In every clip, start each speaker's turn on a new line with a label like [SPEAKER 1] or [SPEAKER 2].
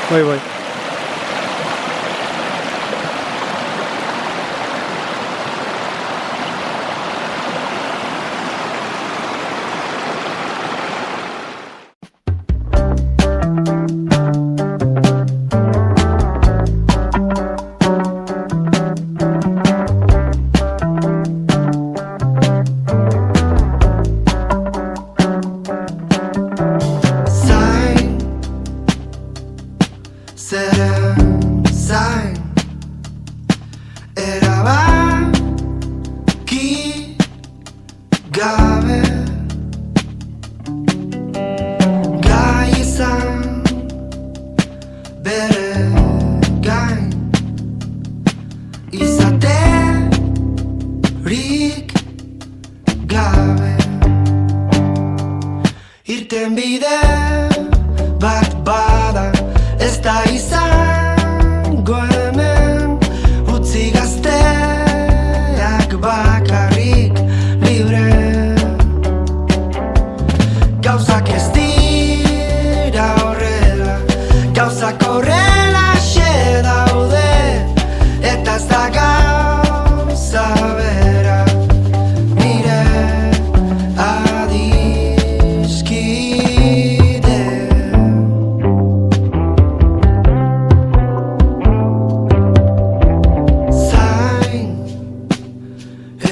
[SPEAKER 1] Bai.
[SPEAKER 2] Zeren zain erabaki gabe gai izan bere gain izaterik gabe irten bide bat bada. Ez da izango hemen utzi gazteak bakarrik libre. Gauzak ez dira horrela, gauzak horrelaxe daude, eta ez da gauza bera nire adiskide.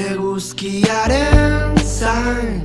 [SPEAKER 2] Eguzkiaren zain